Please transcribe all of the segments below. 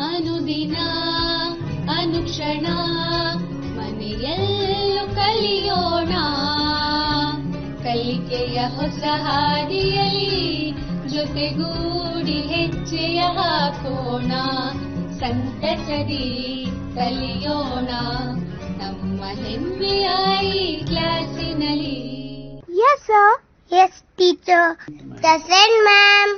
ಅನುದಿನ ಅನುಕ್ಷಣ ಮನೆಯಲ್ಲೂ ಕಲಿಯೋಣ ಕಲಿಕೆಯ ಹೊಸ ಹಾದಿಯಲ್ಲಿ ಜೊತೆಗೂಡಿ ಹೆಜ್ಜೆಯ ಹಾಕೋಣ ಸಂತಸದಿ ಕಲಿಯೋಣ ನಮ್ಮ ಹೆಮ್ಮೆಯ ಈ ಕ್ಲಾಸಿನಲ್ಲಿ. Yes sir. Yes teacher. Present ma'am.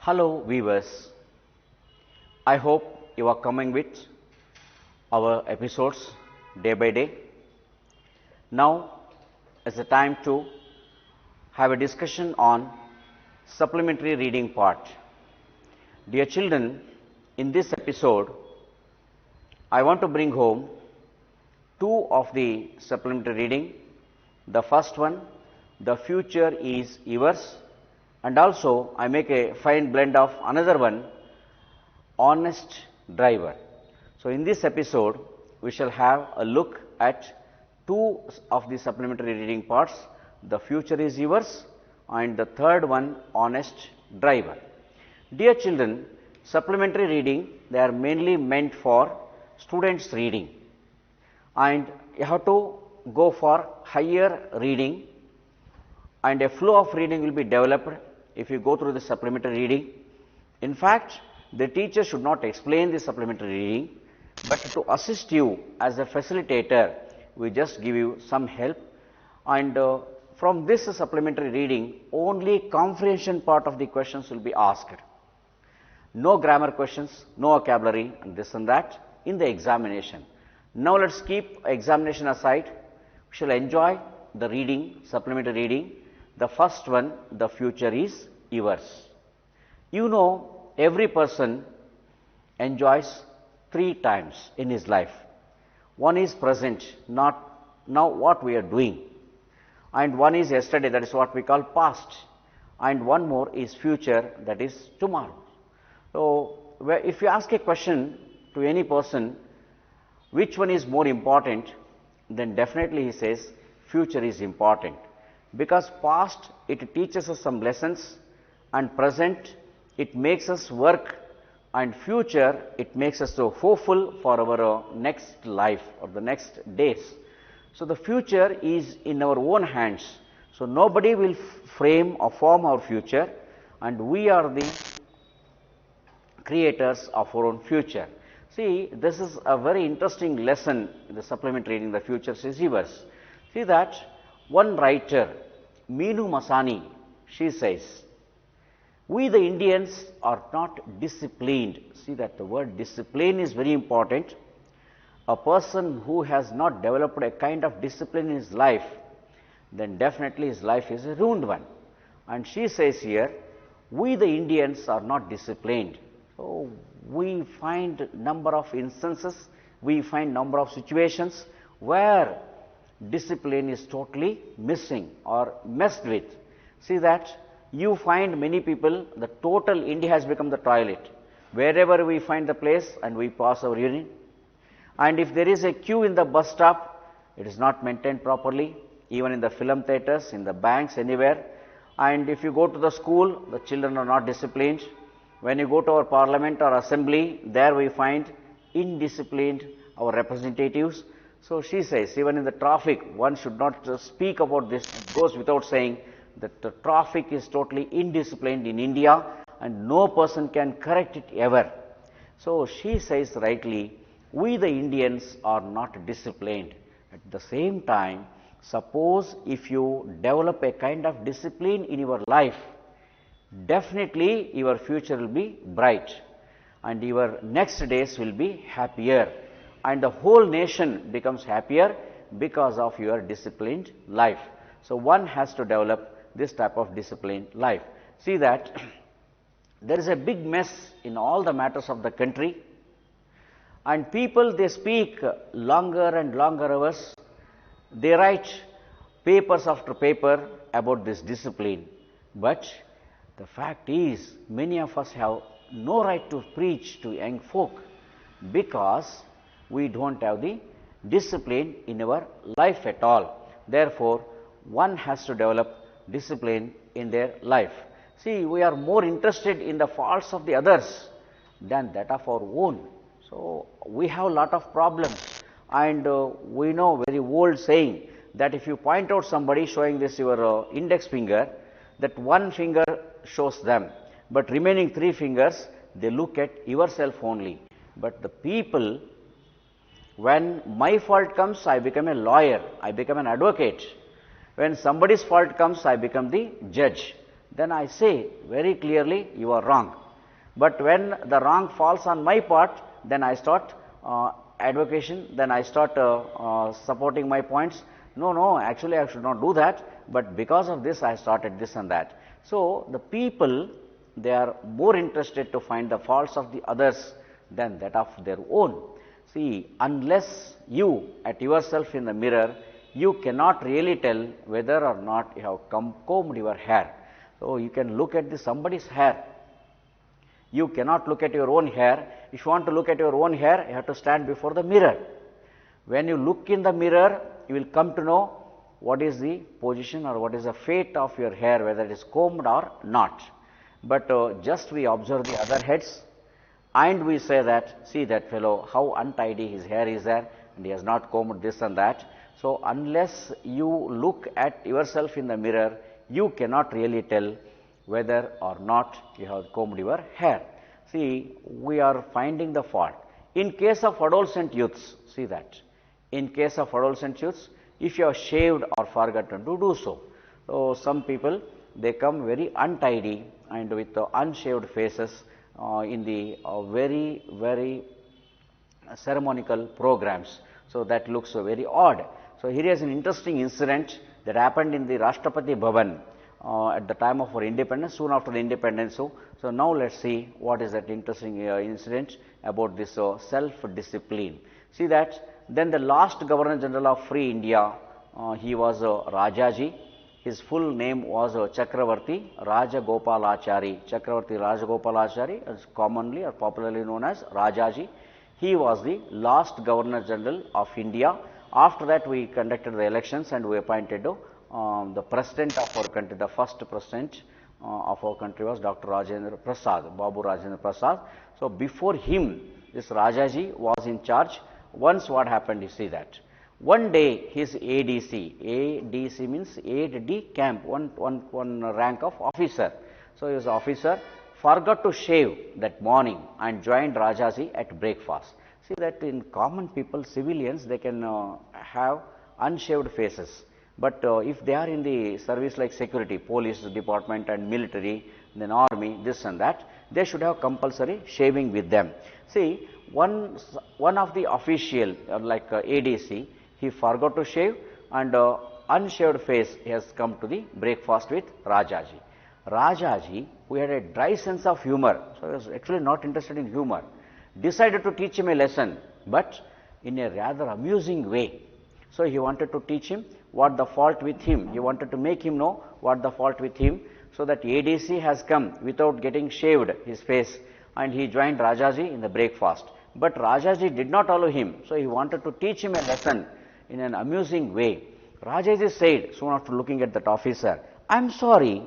Hello viewers, I hope you are coming with our episodes day by day. Now is the time to have a discussion on supplementary reading part. Dear children, in this episode I want to bring home two of the supplementary reading. The first one, The Future is Yours, and also I make a fine blend of another one, Honest Driver. So in this episode we shall have a look at two of the supplementary reading parts, The Future is Yours and the third one, Honest Driver. Dear children, supplementary reading, they are mainly meant for students reading, and you have to go for higher reading, and a flow of reading will be developed if you go through the supplementary reading. In fact, the teacher should not explain the supplementary reading, but to assist you as a facilitator, we just give you some help, and from this supplementary reading, only comprehension part of the questions will be asked. No grammar questions, no vocabulary and this and that in the examination. Now let's keep examination aside. We shall enjoy the reading, supplementary reading. The first one, The Future is Yours. You know, every person enjoys three times in his life. One is present, not now what we are doing, and one is yesterday, that is what we call past, and one more is future, that is tomorrow. So if you ask a question to any person, which one is more important, then definitely he says future is important, because past it teaches us some lessons, and present it makes us work, and future it makes us so hopeful for our next life or the next days. So the future is in our own hands. So nobody will frame or form our future, and we are the creators of our own future. See, this is a very interesting lesson in the supplementary reading, The Future is Yours. See that one writer, Meenu Masani, she says, we the Indians are not disciplined. See that the word discipline is very important. A person who has not developed a kind of discipline in his life, then definitely his life is a ruined one. And she says here, we the Indians are not disciplined. So we find number of instances, we find number of situations where discipline is totally missing or messed with. See that you find many people, the total India has become the toilet. Wherever we find the place and we pass our urine, and if there is a queue in the bus stop, it is not maintained properly, even in the film theatres, in the banks, anywhere. And if you go to the school, the children are not disciplined. When you go to our parliament or assembly, there we find indisciplined our representatives. So she says, even in the traffic, one should not speak about this. It goes without saying that the traffic is totally indisciplined in India, and no person can correct it ever. So she says rightly, we the Indians are not disciplined. At the same time, suppose if you develop a kind of discipline in your life, definitely your future will be bright, and your next days will be happier, and the whole nation becomes happier because of your disciplined life. So one has to develop this type of disciplined life. See that there is a big mess in all the matters of the country, and people, they speak longer and longer hours, they write papers after paper about this discipline, but the fact is many of us have no right to preach to young folk, because we don't have the discipline in our life at all. Therefore one has to develop discipline in their life. See, we are more interested in the faults of the others than that of our own. So, we have a lot of problems, and we know very old saying that if you point out somebody showing this your index finger, that one finger shows them, but remaining three fingers, they look at yourself only. But the people, when my fault comes, I become a lawyer, I become an advocate. When somebody's fault comes, I become the judge. Then I say very clearly, you are wrong. But when the wrong falls on my part, then I start advocation, then I start supporting my points. No, actually I should not do that, but because of this I started this and that. So, the people, they are more interested to find the faults of the others than that of their own. See, unless you at yourself in the mirror, you cannot really tell whether or not you have combed your hair. So, you can look at somebody's hair. You cannot look at your own hair. If you want to look at your own hair, you have to stand before the mirror. When you look in the mirror, you will come to know what is the position or what is the fate of your hair, whether it is combed or not. But just we observe the other heads, and we say that, see that fellow, how untidy his hair is there, and he has not combed this and that. So, unless you look at yourself in the mirror, you cannot really tell whether or not you have combed your hair. See, we are finding the fault. In case of adolescent youths, see that. In case of adolescent youths, if you have shaved or forgotten to do so. So, some people, they come very untidy and with unshaved faces in the very ceremonial programs. So, that looks very odd. So, here is an interesting incident that happened in the Rashtrapati Bhavan at the time of our independence, soon after the independence. So, now let us see what is that interesting incident about this self-discipline. See that, then the last Governor General of Free India, he was Rajaji. His full name was Chakravarti Rajagopalachari. Chakravarti Rajagopalachari is commonly or popularly known as Rajaji. He was the last Governor General of India. After that, we conducted the elections and we appointed the President of our country. The first President of our country was Dr. Rajendra Prasad, Babu Rajendra Prasad. So, before him, this Rajaji was in charge. Once what happened, you see that. One day, his ADC means aide de camp, one rank of officer. So, his officer forgot to shave that morning and joined Rajaji at breakfast. See that in common people, civilians, they can have unshaved faces. But if they are in the service like security, police department and military, then army, this and that, they should have compulsory shaving with them. See, one of the official like ADC, he forgot to shave and unshaved face he has come to the breakfast with Rajaji. Rajaji, who had a dry sense of humor, so he was actually not interested in humor, decided to teach him a lesson, but in a rather amusing way. So, he wanted to teach him what the fault with him, he wanted to make him know what the fault with him. So, that ADC has come without getting shaved his face and he joined Rajaji in the breakfast. But Rajaji did not allow him, so he wanted to teach him a lesson in an amusing way. Rajaji said, soon after looking at that officer, I am sorry,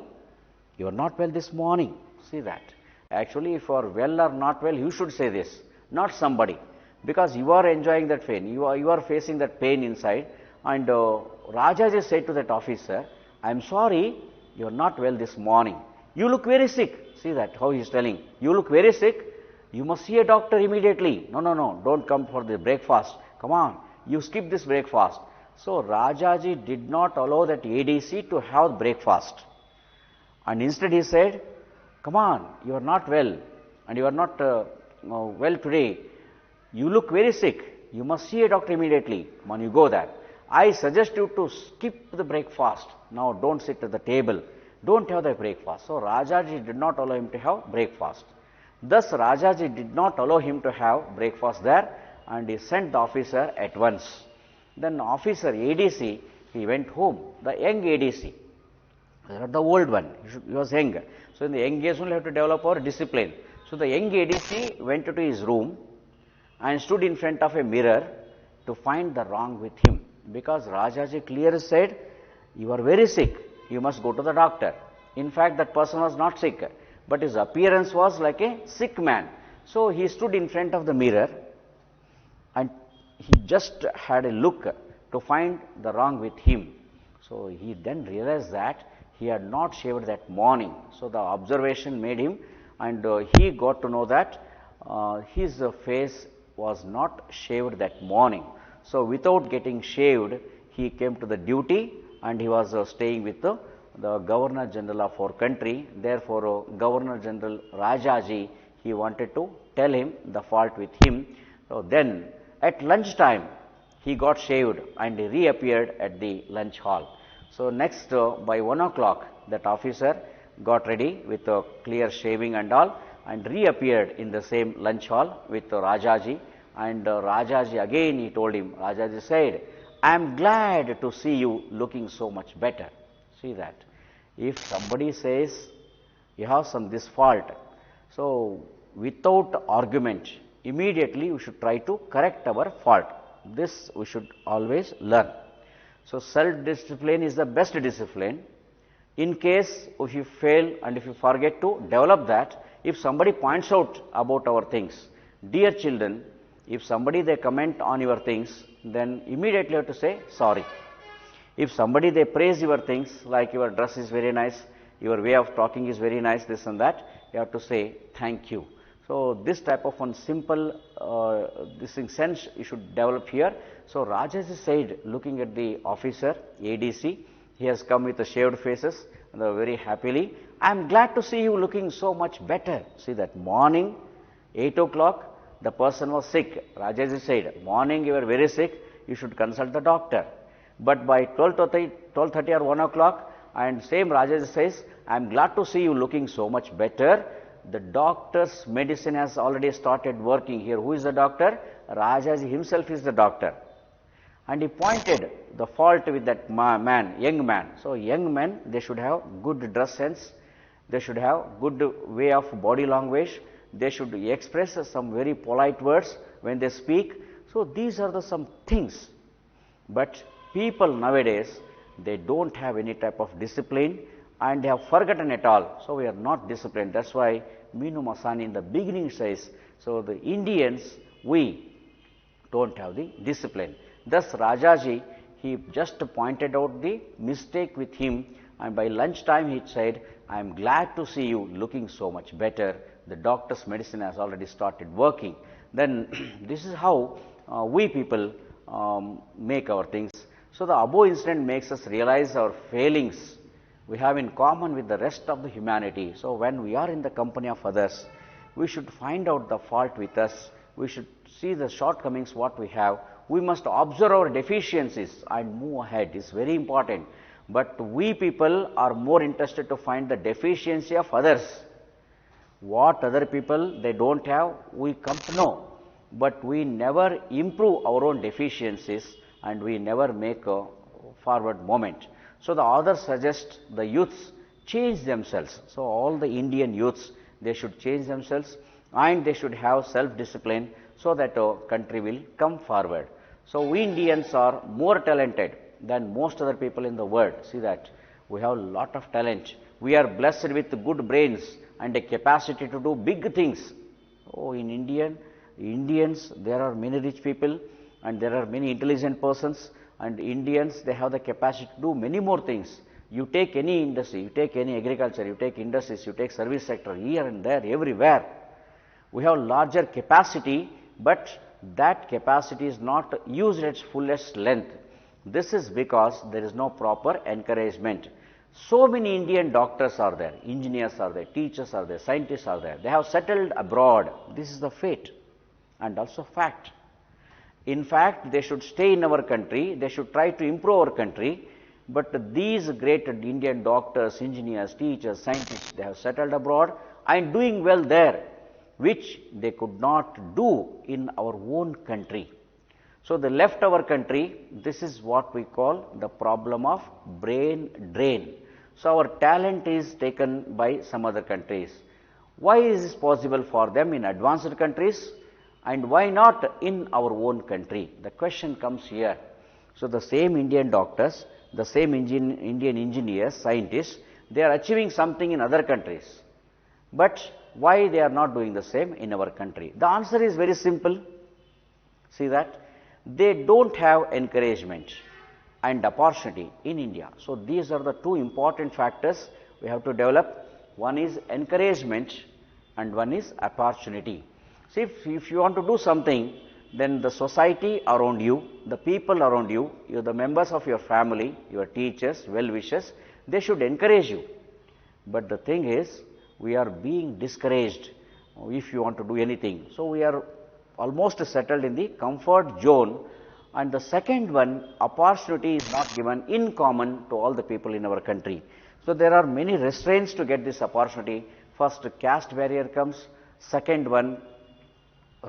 you are not well this morning. See that. Actually, if you are well or not well, you should say this, not somebody, because you are enjoying that pain, you are facing that pain inside. And Rajaji said to that officer, I am sorry, you are not well this morning. You look very sick. See that, how he is telling. You look very sick. You must see a doctor immediately. No, don't come for the breakfast. Come on, you skip this breakfast. So, Rajaji did not allow that ADC to have breakfast. And instead he said, come on, you are not well and you are not well today. You look very sick. You must see a doctor immediately. Come on, you go there. I suggest you to skip the breakfast. Now, don't sit at the table. Don't have the breakfast. So, Rajaji did not allow him to have breakfast. Thus, Rajaji did not allow him to have breakfast there and he sent the officer at once. Then officer ADC, he went home, the young ADC, not the old one, he was young. So, in the young age only have to develop our discipline. So, the young ADC went to his room and stood in front of a mirror to find the wrong with him, because Rajaji clearly said, you are very sick, you must go to the doctor. In fact, that person was not sick, but his appearance was like a sick man. So he stood in front of the mirror and he just had a look to find the wrong with him. So he then realized that he had not shaved that morning. So the observation made him, and he got to know that his face was not shaved that morning. So without getting shaved, he came to the duty, and he was staying with the Governor General of our country. Therefore, Governor General Rajaji, he wanted to tell him the fault with him. So then at lunchtime, he got shaved and reappeared at the lunch hall. So next, by 1 o'clock, that officer got ready with a clear shaving and all, and reappeared in the same lunch hall with Rajaji. And Rajaji again, he told him, Rajaji said, I am glad to see you looking so much better. See that. If somebody says you have this fault, so without argument, immediately we should try to correct our fault. This we should always learn. So self-discipline is the best discipline. In case if you fail and if you forget to develop that, if somebody points out about our things, dear children, if somebody they comment on your things, then immediately you have to say sorry. If somebody they praise your things, like your dress is very nice, your way of talking is very nice, this and that, you have to say thank you. So this type of one simple this sense you should develop here. So Rajaji said, looking at the officer, ADC, he has come with the shaved faces, and very happily, I am glad to see you looking so much better. See that morning, 8 o'clock, the person was sick. Rajaji said, morning you were very sick, you should consult the doctor. But by 12:30 or 1 o'clock, and same Rajaji says, I am glad to see you looking so much better. The doctor's medicine has already started working here. Who is the doctor? Rajaji himself is the doctor. And he pointed the fault with that man, young man. So young men, they should have good dress sense. They should have good way of body language. They should express some very polite words when they speak. So these are some things. But people nowadays, they don't have any type of discipline, and they have forgotten it all. So we are not disciplined. That's why Meenu Masani in the beginning says, so the Indians, we don't have the discipline. Thus Rajaji, he just pointed out the mistake with him, and by lunchtime he said, I am glad to see you looking so much better. The doctor's medicine has already started working. Then this is how we people make our things. So the above incident makes us realize our failings we have in common with the rest of the humanity. So when we are in the company of others, we should find out the fault with us. We should see the shortcomings what we have. We must observe our deficiencies and move ahead. It's very important. But we people are more interested to find the deficiency of others. What other people they don't have, we come to know. But we never improve our own deficiencies, and we never make a forward moment. So the author suggests the youths change themselves. So all the Indian youths, they should change themselves, and they should have self-discipline, so that our country will come forward. So we Indians are more talented than most other people in the world. See that we have a lot of talent. We are blessed with good brains and a capacity to do big things. Oh, in Indians, there are many rich people, and there are many intelligent persons, and Indians, they have the capacity to do many more things. You take any industry, you take any agriculture, you take industries, you take service sector, here and there, everywhere. We have larger capacity, but that capacity is not used at its fullest length. This is because there is no proper encouragement. So many Indian doctors are there, engineers are there, teachers are there, scientists are there. They have settled abroad. This is the fate and also fact. In fact, they should stay in our country, they should try to improve our country, but these great Indian doctors, engineers, teachers, scientists, they have settled abroad and doing well there, which they could not do in our own country. So they left our country. This is what we call the problem of brain drain. So our talent is taken by some other countries. Why is this possible for them in advanced countries, and why not in our own country? The question comes here. So the same Indian doctors, the same Indian engineers, scientists, They are achieving something in other countries. But why they are not doing the same in our country? The answer is very simple. See that? They don't have encouragement and opportunity in India. So these are the two important factors we have to develop. One is encouragement and one is opportunity. See, if you want to do something, then the society around you, the people around you, the members of your family, your teachers, well-wishers, they should encourage you. But the thing is, we are being discouraged if you want to do anything. So we are almost settled in the comfort zone. And the second one, opportunity is not given in common to all the people in our country. So there are many restraints to get this opportunity. First, caste barrier comes. Second one,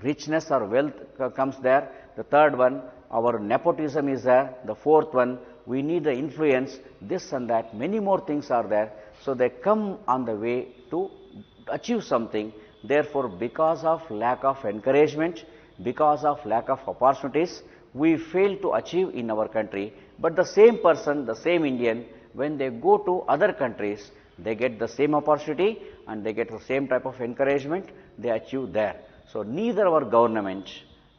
richness or wealth comes there. The third one, our nepotism is there. The fourth one, we need the influence, this and that. Many more things are there. So they come on the way to achieve something. Therefore, because of lack of encouragement, because of lack of opportunities, we fail to achieve in our country. But the same person, the same Indian, when they go to other countries, they get the same opportunity and they get the same type of encouragement, they achieve there. So neither our government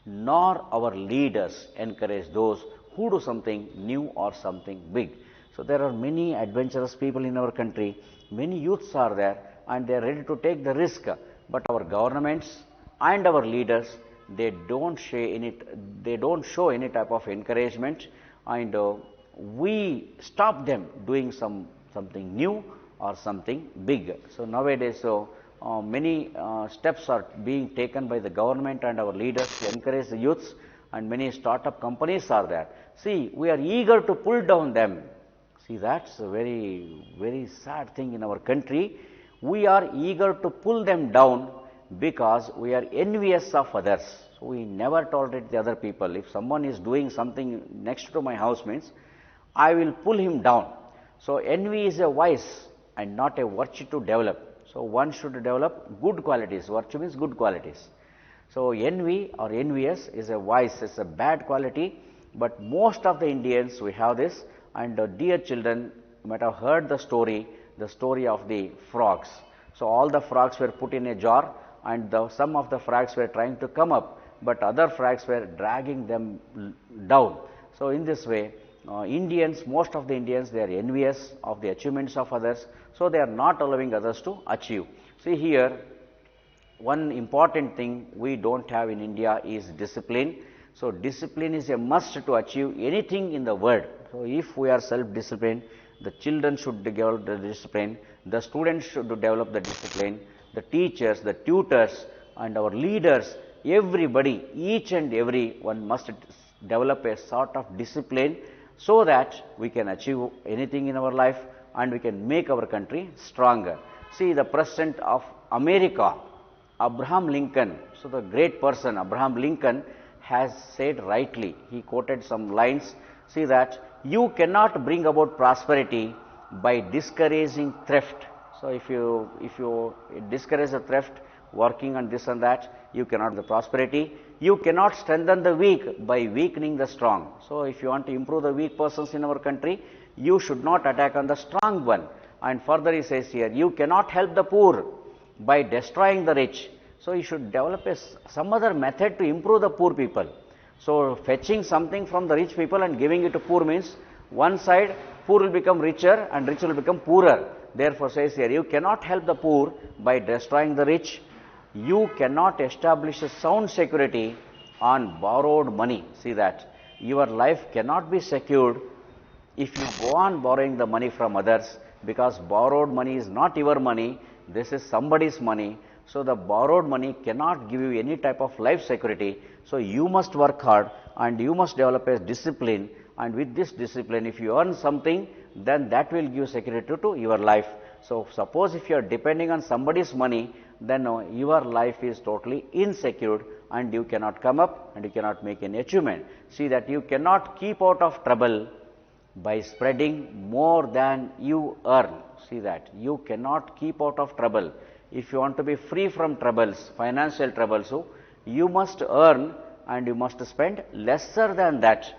nor our leaders encourage those who do something new or something big. So there are many adventurous people in our country, many youths are there and they are ready to take the risk. But our governments and our leaders, they don't show any type of encouragement, and we stop them doing something new or something big. So nowadays, many steps are being taken by the government and our leaders to encourage the youths, and many startup companies are there. See, we are eager to pull down them. See, that's a very, very sad thing in our country. We are eager to pull them down because we are envious of others. So we never tolerate the other people. If someone is doing something next to my house means, I will pull him down. So envy is a vice and not a virtue to develop. So one should develop good qualities. Virtue means good qualities. So envy or envious is a vice, it's a bad quality. But most of the Indians, we have this. And dear children, you might have heard the story of the frogs. So all the frogs were put in a jar, and some of the frogs were trying to come up, but other frogs were dragging them down. So in this way, Indians, most of the Indians, they are envious of the achievements of others, so they are not allowing others to achieve. See here, one important thing we don't have in India is discipline. So discipline is a must to achieve anything in the world. So if we are self-disciplined, the children should develop the discipline, the students should develop the discipline, the teachers, the tutors, and our leaders, everybody, each and every one must develop a sort of discipline so that we can achieve anything in our life and we can make our country stronger. See, the President of America, Abraham Lincoln, so the great person, Abraham Lincoln, has said rightly, he quoted some lines, see that you cannot bring about prosperity by discouraging theft. So if you discourage the theft, working on this and that, you cannot the prosperity. You cannot strengthen the weak by weakening the strong. So if you want to improve the weak persons in our country, you should not attack on the strong one. And further he says here, you cannot help the poor by destroying the rich. So you should develop some other method to improve the poor people. So fetching something from the rich people and giving it to poor means one side poor will become richer and rich will become poorer. Therefore says here, you cannot help the poor by destroying the rich. You cannot establish a sound security on borrowed money. See that your life cannot be secured if you go on borrowing the money from others, because borrowed money is not your money, this is somebody's money. So the borrowed money cannot give you any type of life security. So you must work hard and you must develop a discipline, and with this discipline, if you earn something, then that will give security to your life. So suppose if you are depending on somebody's money, then your life is totally insecure and you cannot come up and you cannot make any achievement. See that you cannot keep out of trouble by spreading more than you earn. See that you cannot keep out of trouble. If you want to be free from troubles, financial troubles, so you must earn and you must spend lesser than that.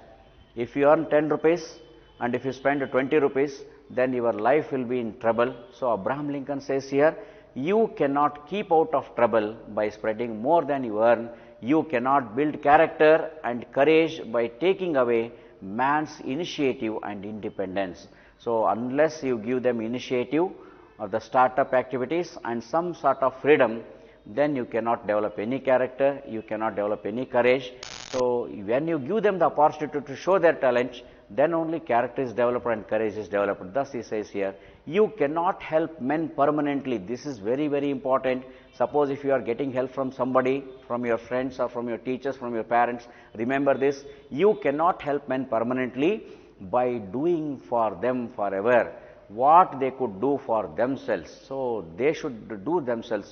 If you earn 10 rupees, and if you spend 20 rupees, then your life will be in trouble. So Abraham Lincoln says here, you cannot keep out of trouble by spreading more than you earn. You cannot build character and courage by taking away man's initiative and independence. So unless you give them initiative or the startup activities and some sort of freedom, then you cannot develop any character, you cannot develop any courage. So when you give them the opportunity to show their talent, then only character is developed and courage is developed. Thus he says here, you cannot help men permanently. This is very, very important. Suppose if you are getting help from somebody, from your friends or from your teachers, from your parents, remember this, you cannot help men permanently by doing for them forever what they could do for themselves. So they should do themselves.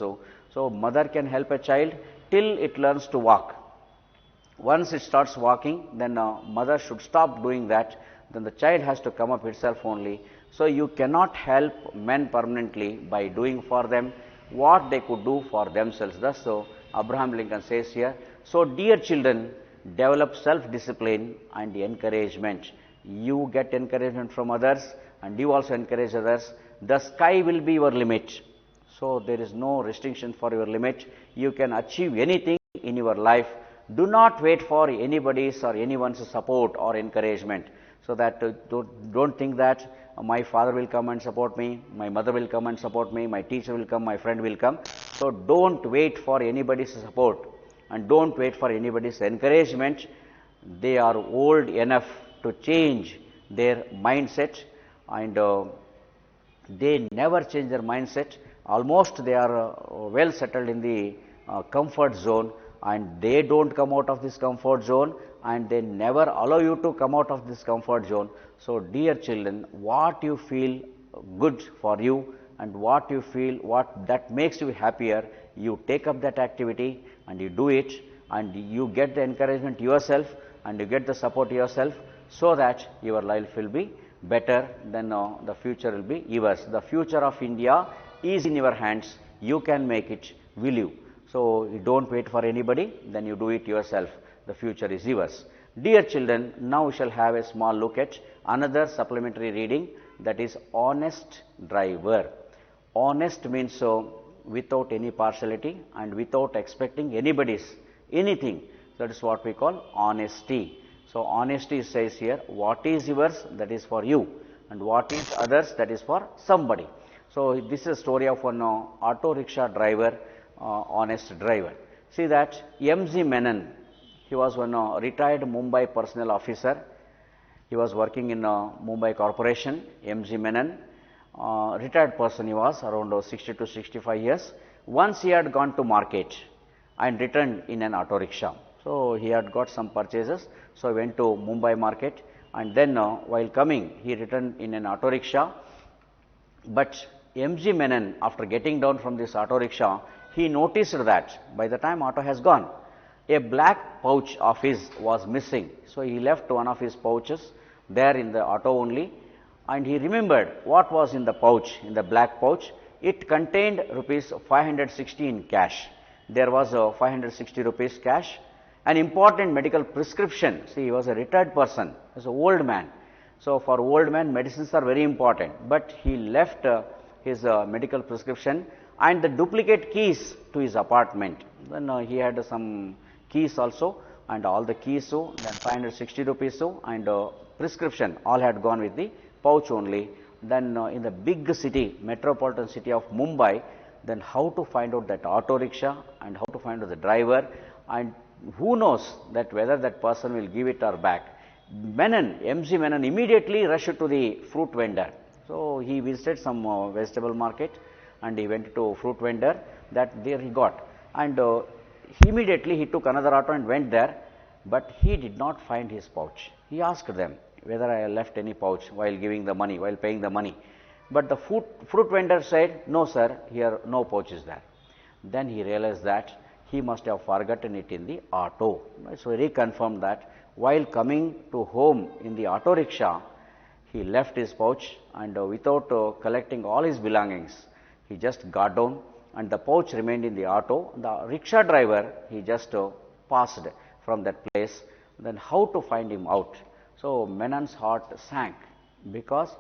So mother can help a child till it learns to walk. Once it starts walking, then mother should stop doing that. Then the child has to come up itself only. So you cannot help men permanently by doing for them what they could do for themselves. Thus, so Abraham Lincoln says here, so dear children, develop self-discipline and encouragement. You get encouragement from others and you also encourage others. The sky will be your limit. So there is no restriction for your limit. You can achieve anything in your life. Do not wait for anybody's or anyone's support or encouragement. So that don't think that my father will come and support me, my mother will come and support me, my teacher will come, my friend will come. So don't wait for anybody's support and don't wait for anybody's encouragement. They are old enough to change their mindset, and they never change their mindset. Almost they are well settled in the comfort zone, and they don't come out of this comfort zone, and they never allow you to come out of this comfort zone. So dear children, what you feel good for you and what you feel, what that makes you happier, you take up that activity and you do it, and you get the encouragement yourself and you get the support yourself, so that your life will be better, then the future will be yours. The future of India is in your hands. You can make it, will you? So you don't wait for anybody, then you do it yourself. The future is yours. Dear children, now we shall have a small look at another supplementary reading, that is honest driver. Honest means without any partiality and without expecting anybody's anything. That is what we call honesty. So honesty says here, what is yours, that is for you, and what is others, that is for somebody. So this is a story of one auto rickshaw driver, honest driver. See that M.G. Menon, he was one retired Mumbai personnel officer. He was working in Mumbai Corporation. M.G. Menon, retired person he was, around 60 to 65 years. Once he had gone to market and returned in an auto rickshaw. So he had got some purchases. So he went to Mumbai market, and then while coming, he returned in an auto rickshaw. But M.G. Menon, after getting down from this auto rickshaw, he noticed that by the time auto has gone, a black pouch of his was missing. So he left one of his pouches there in the auto only, and he remembered what was in the pouch, in the black pouch. It contained rupees 560 in cash. There was 560 rupees cash, an important medical prescription. See, he was a retired person, he was an old man. So for old man, medicines are very important, but he left his medical prescription and the duplicate keys to his apartment. Then he had some keys also, and all the keys, so then 560 rupees, so, and prescription all had gone with the pouch only. Then in the big city, metropolitan city of Mumbai, then how to find out that auto rickshaw and how to find out the driver, and who knows that whether that person will give it or back. Menon, M.G. Menon immediately rushed to the fruit vendor. So he visited some vegetable market and he went to fruit vendor, that there he got, and immediately he took another auto and went there, but he did not find his pouch. He asked them whether I left any pouch while giving the money, while paying the money. But the fruit vendor said, no sir, here no pouch is there. Then he realized that he must have forgotten it in the auto. So he reconfirmed that while coming to home in the auto rickshaw, he left his pouch, and without collecting all his belongings, he just got down and the pouch remained in the auto. The rickshaw driver, he just passed from that place. Then how to find him out? So Menon's heart sank. because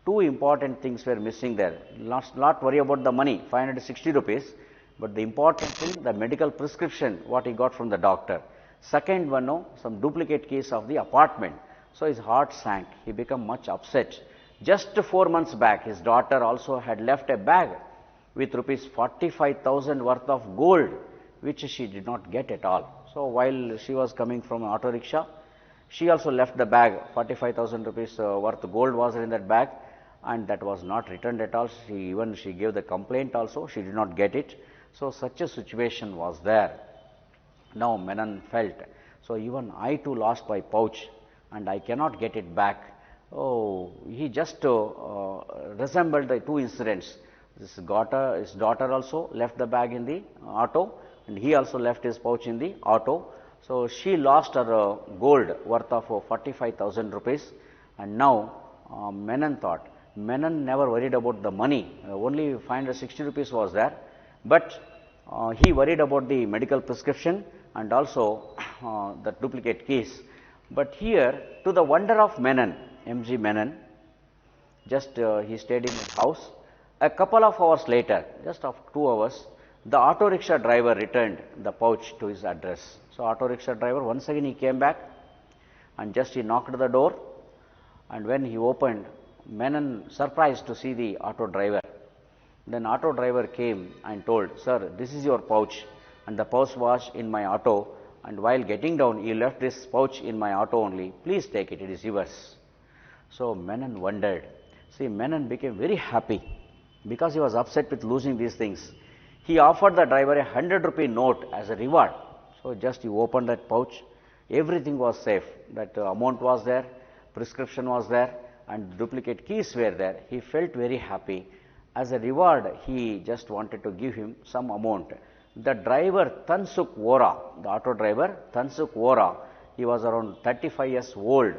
two important things were missing there. Not worry about the money, 560 rupees, but the important thing, the medical prescription, what he got from the doctor. Second one, no, some duplicate keys of the apartment. So his heart sank. He became much upset. Just 4 months back, his daughter also had left a bag with rupees 45,000 worth of gold, which she did not get at all. So while she was coming from an auto rickshaw, she also left the bag, 45,000 rupees worth gold was in that bag, and that was not returned at all. She gave the complaint also, she did not get it. So such a situation was there. Now Menon felt, so even I too lost my pouch and I cannot get it back. Oh, he just resembled the two incidents. His daughter also left the bag in the auto, and he also left his pouch in the auto. So she lost her gold worth of 45,000 rupees, and now Menon thought, Menon never worried about the money, only 560 rupees was there, but he worried about the medical prescription and also the duplicate keys. But here, to the wonder of Menon, M.G. Menon, just he stayed in his house. A couple of hours later, just after 2 hours, the auto rickshaw driver returned the pouch to his address. So auto rickshaw driver, once again he came back and just he knocked the door, and when he opened, Menon surprised to see the auto driver. Then auto driver came and told, sir, this is your pouch, and the pouch was in my auto, and while getting down, you left this pouch in my auto only. Please take it, it is yours. So Menon wondered. See, Menon became very happy because he was upset with losing these things. He offered the driver a 100-rupee note as a reward. So just he opened that pouch, everything was safe. That amount was there, prescription was there, and duplicate keys were there. He felt very happy. As a reward, he just wanted to give him some amount. The driver, Tansuk Vora, the auto driver, Tansuk Vora, he was around 35 years old,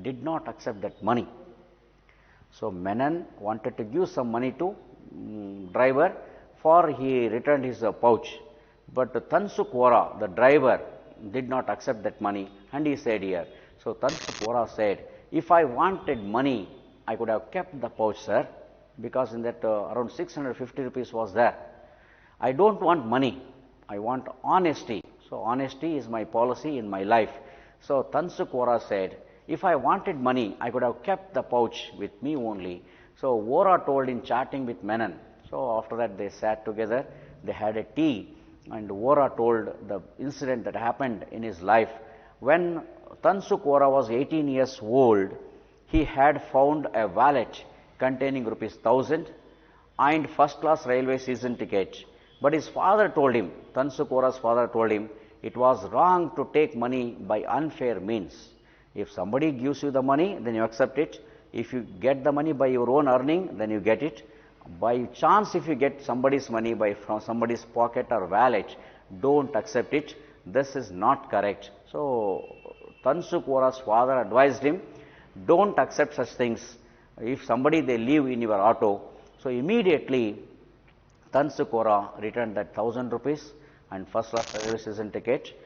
did not accept that money. So Menon wanted to give some money to driver, for he returned his pouch. But Tansuk Vora, the driver, did not accept that money, and he said here. So Tansuk Vora said, if I wanted money, I could have kept the pouch, sir, because in that around 650 rupees was there. I don't want money, I want honesty. So honesty is my policy in my life. So Tansuk Vora said, if I wanted money, I could have kept the pouch with me only. So Vora told in chatting with Menon. So after that they sat together, they had a tea, and Vora told the incident that happened in his life. When Tansuk Vora was 18 years old, he had found a wallet containing rupees 1,000 and first-class railway season ticket. But his father told him, Tansuk Vora's father told him, it was wrong to take money by unfair means. If somebody gives you the money, then you accept it. If you get the money by your own earning, then you get it. By chance, if you get somebody's money from somebody's pocket or wallet, don't accept it. This is not correct. So Tansuk Vora's father advised him, don't accept such things. If somebody they leave in your auto, so immediately Tansuk Vora returned that 1,000 rupees and first class railway season ticket.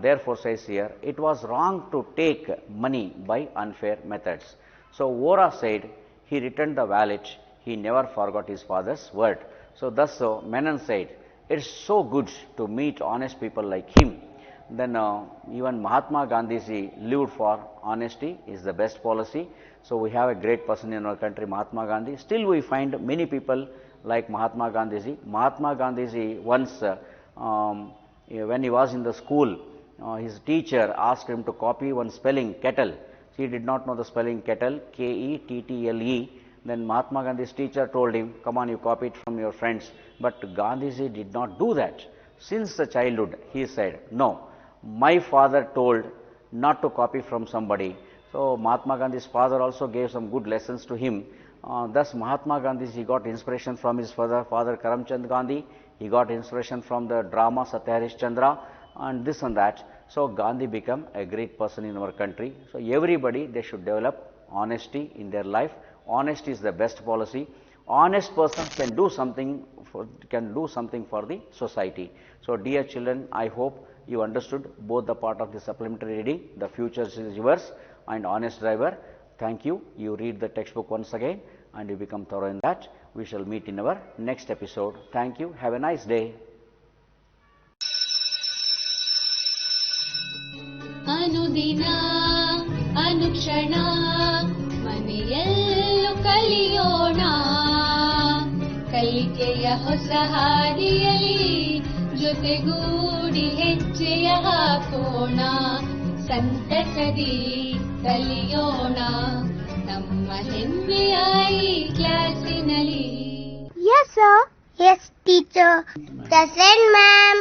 Therefore says here, it was wrong to take money by unfair methods. So Vora said, he returned the wallet, he never forgot his father's word. So thus Menon said, it's so good to meet honest people like him. Then even Mahatma Gandhi ji lived for honesty, is the best policy. So we have a great person in our country, Mahatma Gandhi. Still we find many people like Mahatma Gandhi ji. Mahatma Gandhi ji once, when he was in the school, his teacher asked him to copy one spelling, kettle. He did not know the spelling kettle, K-E-T-T-L-E. Then Mahatma Gandhi's teacher told him, come on, you copy it from your friends. But Gandhiji did not do that. Since the childhood, he said, no, my father told not to copy from somebody. So Mahatma Gandhi's father also gave some good lessons to him. Thus Mahatma Gandhi got inspiration from his father Karamchand Gandhi. He got inspiration from the drama Satya Harishchandra and this and that. So Gandhi became a great person in our country. So everybody, they should develop honesty in their life. Honesty is the best policy. Honest person can do something for the society. So dear children, I hope you understood both the part of the supplementary reading, the future is yours, and honest driver. Thank you. You read the textbook once again and you become thorough in that. We shall meet in our next episode. Thank you. Have a nice day. ಅನುದಿನ ಅನುಕ್ಷಣ ಮನೆಯಲ್ಲೂ ಕಲಿಯೋಣ, ಕಲಿಕೆಯ ಹೊಸ ಹಾದಿಯಲ್ಲಿ ಜೊತೆಗೂಡಿ ಹೆಜ್ಜೆಯ ಹಾಕೋಣ, ಸಂತಸದಿ ಕಲಿಯೋಣ ನಮ್ಮ ಹೆಮ್ಮೆಯ ಈ ಕ್ಲಾಸಿನಲ್ಲಿ. Yes, sir. Yes, teacher. Present, ma'am.